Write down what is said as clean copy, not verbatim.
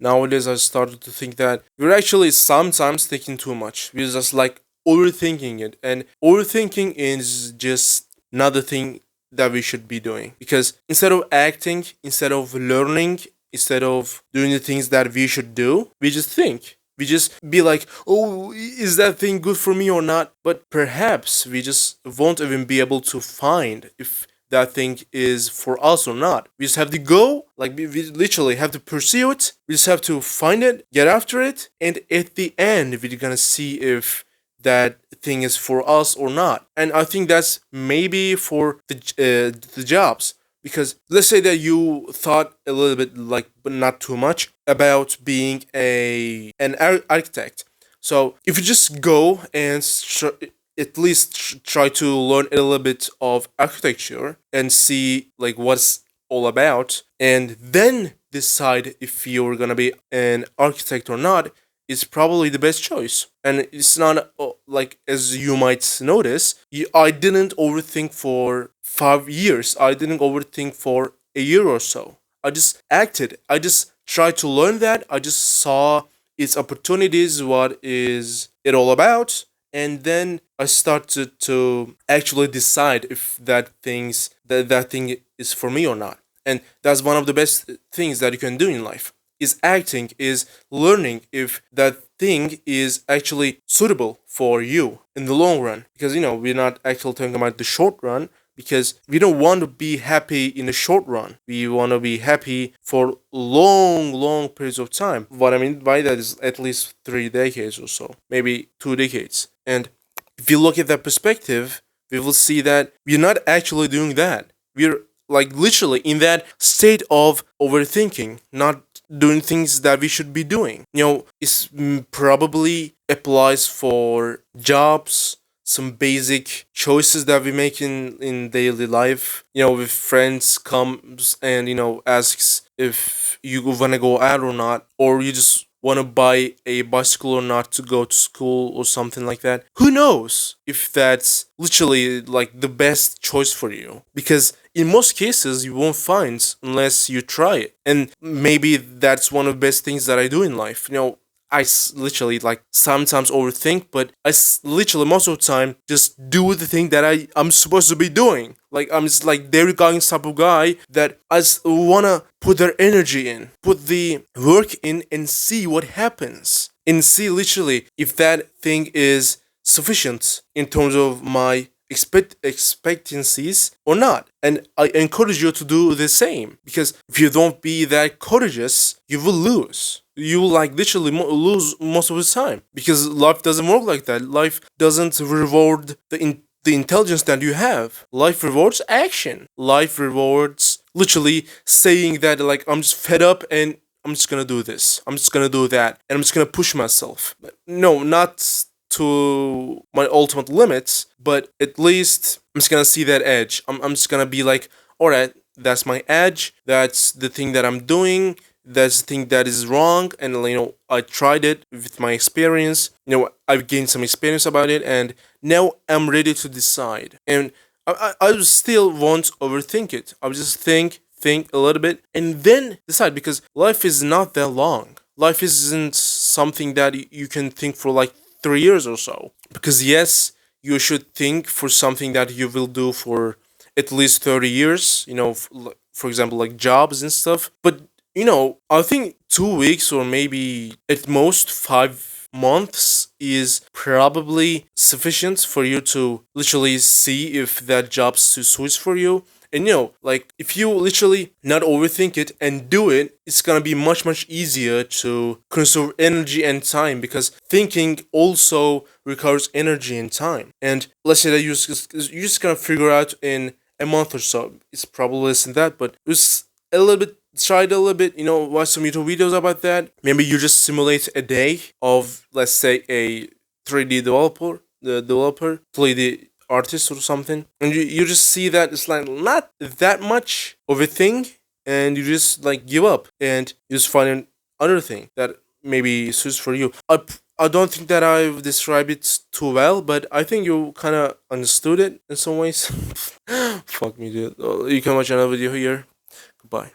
nowadays I started to think that we're actually sometimes thinking too much. We're just like overthinking it, and overthinking is just not the thing that we should be doing. Because instead of acting, instead of learning, instead of doing the things that we should do, we just think. We just be like, oh, is that thing good for me or not? But perhaps we just won't even be able to find if that thing is for us or not. We just have to go, like we literally have to pursue it. We just have to find it, get after it, and at the end, we're gonna see if that thing is for us or not. And I think that's maybe for the jobs, because let's say that you thought a little bit, like, but not too much, about being architect. So if you just go and at least try to learn a little bit of architecture and see like what's all about, and then decide if you're gonna be an architect or not, is probably the best choice. And it's not like, as you might notice, I didn't overthink for 5 years. I didn't overthink for a year or so. I just acted. I just tried to learn that. I just saw its opportunities, what is it all about, and then I started to actually decide if that thing is for me or not. And that's one of the best things that you can do in life, is acting, is learning if that thing is actually suitable for you in the long run. Because we're not actually talking about the short run, because we don't want to be happy in the short run. We want to be happy for long periods of time. What I mean by that is at least 3 decades or so, maybe 2 decades. And if you look at that perspective, we will see that we're not actually doing that. We're like literally in that state of overthinking, not doing things that we should be doing. It's probably applies for jobs, some basic choices that we make in daily life. If friends comes and asks if you wanna go out or not, or you just want to buy a bicycle or not to go to school or something like that. Who knows if that's literally like the best choice for you? Because in most cases, you won't find unless you try it. And maybe that's one of the best things that I do in life. Literally like sometimes overthink, but literally most of the time just do the thing that I'm supposed to be doing. Like I'm just like Derek Goggins type of guy that I just wanna put their energy in, put the work in, and see what happens, and see literally if that thing is sufficient in terms of my expectancies or not. And I encourage you to do the same, because if you don't be that courageous, you will lose. You will like literally lose most of the time, because life doesn't work like that. Life doesn't reward the intelligence that you have. Life rewards action. Life rewards literally saying that like I'm just fed up and I'm just gonna do this. I'm just gonna do that, and I'm just gonna push myself. No, not to my ultimate limits, but at least I'm just gonna see that edge. I'm just gonna be like, all right, that's my edge. That's the thing that I'm doing. That's the thing that is wrong. And I tried it with my experience. I've gained some experience about it, and now I'm ready to decide. And I still won't overthink it. I'll just think a little bit, and then decide, because life is not that long. Life isn't something that you can think for like 3 years or so. Because yes, you should think for something that you will do for at least 30 years, for example, like jobs and stuff. But, I think 2 weeks or maybe at most 5 months is probably sufficient for you to literally see if that job suits for you. And like if you literally not overthink it and do it, it's gonna be much easier to conserve energy and time, because thinking also requires energy and time. And let's say that you're just gonna figure out in a month or so. It's probably less than that, but just a little bit. Try it a little bit. Watch some YouTube videos about that. Maybe you just simulate a day of, let's say, a 3D developer, 3D artist or something, and you just see that it's like not that much of a thing, and you just like give up and you just find another thing that maybe suits for you. I don't think that I've described it too well, but I think you kind of understood it in some ways. Fuck me, dude. You can watch another video here. Goodbye.